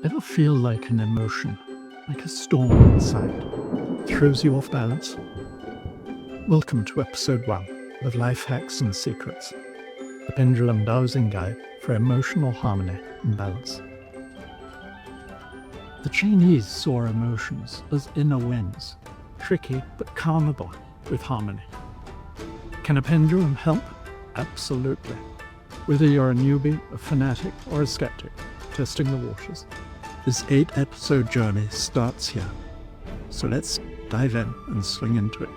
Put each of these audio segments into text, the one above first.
Ever feel like an emotion, like a storm inside, throws you off balance? Welcome to episode 1 of Life Hacks and Secrets, the Pendulum Dowsing Guide for emotional harmony and balance. The Chinese saw emotions as inner winds, tricky but calmable with harmony. Can a pendulum help? Absolutely. Whether you're a newbie, a fanatic, or a skeptic, testing the waters, this 8-episode journey starts here. So let's dive in and swing into it.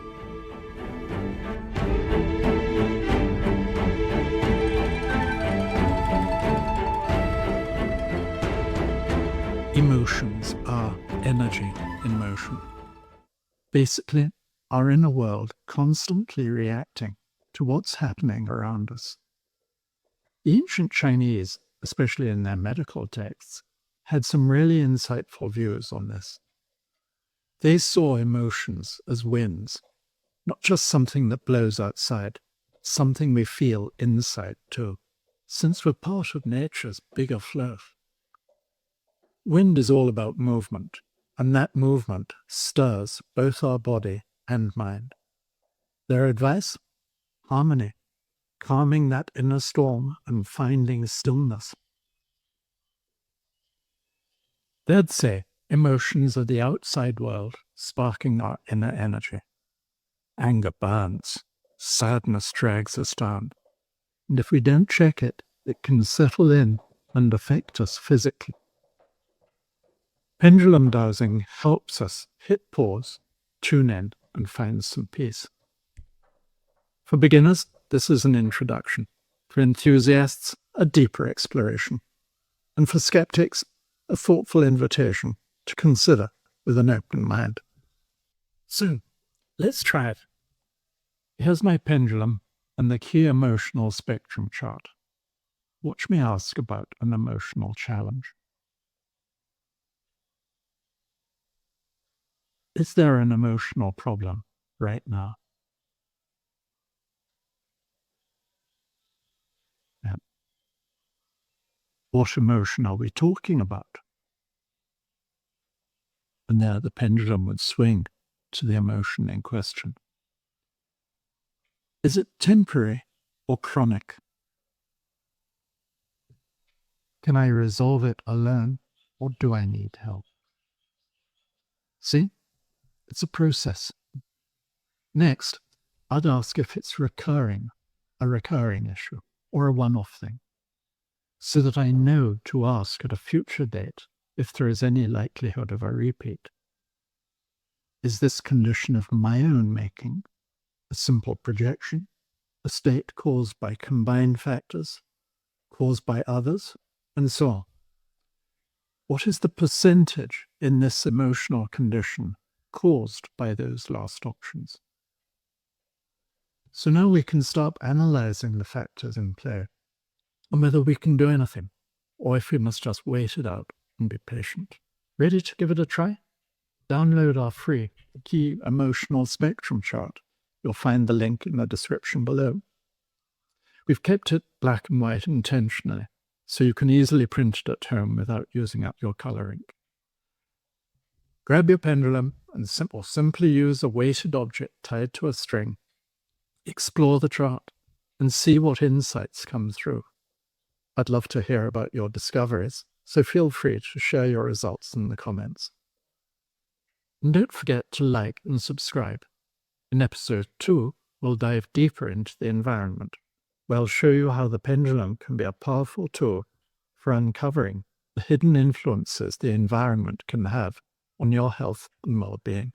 Emotions are energy in motion. Basically, our inner world constantly reacting to what's happening around us. The ancient Chinese, especially in their medical texts, had some really insightful views on this. They saw emotions as winds, not just something that blows outside, something we feel inside too, since we're part of nature's bigger flow. Wind is all about movement, and that movement stirs both our body and mind. Their advice? Harmony, calming that inner storm and finding stillness. They'd say emotions are the outside world sparking our inner energy. Anger burns, sadness drags us down, and if we don't check it, it can settle in and affect us physically. Pendulum dowsing helps us hit pause, tune in, and find some peace. For beginners, this is an introduction. For enthusiasts, a deeper exploration. And for skeptics, a thoughtful invitation to consider with an open mind. So, let's try it. Here's my pendulum and the key emotional spectrum chart. Watch me ask about an emotional challenge. Is there an emotional problem right now? And what emotion are we talking about? And there the pendulum would swing to the emotion in question. Is it temporary or chronic? Can I resolve it alone, or do I need help? See? It's a process. Next, I'd ask if it's a recurring issue, or a one-off thing, so that I know to ask at a future date if there is any likelihood of a repeat. Is this condition of my own making, a simple projection, a state caused by combined factors, caused by others, and so on? What is the percentage in this emotional condition caused by those last options? So now we can start analyzing the factors in play and whether we can do anything, or if we must just wait it out and be patient. Ready to give it a try? Download our free key emotional spectrum chart. You'll find the link in the description below. We've kept it black and white intentionally, so you can easily print it at home without using up your color ink. Grab your pendulum and simply use a weighted object tied to a string. Explore the chart and see what insights come through. I'd love to hear about your discoveries, so feel free to share your results in the comments. And don't forget to like and subscribe. In episode 2, we'll dive deeper into the environment, where I'll show you how the pendulum can be a powerful tool for uncovering the hidden influences the environment can have on your health and well-being.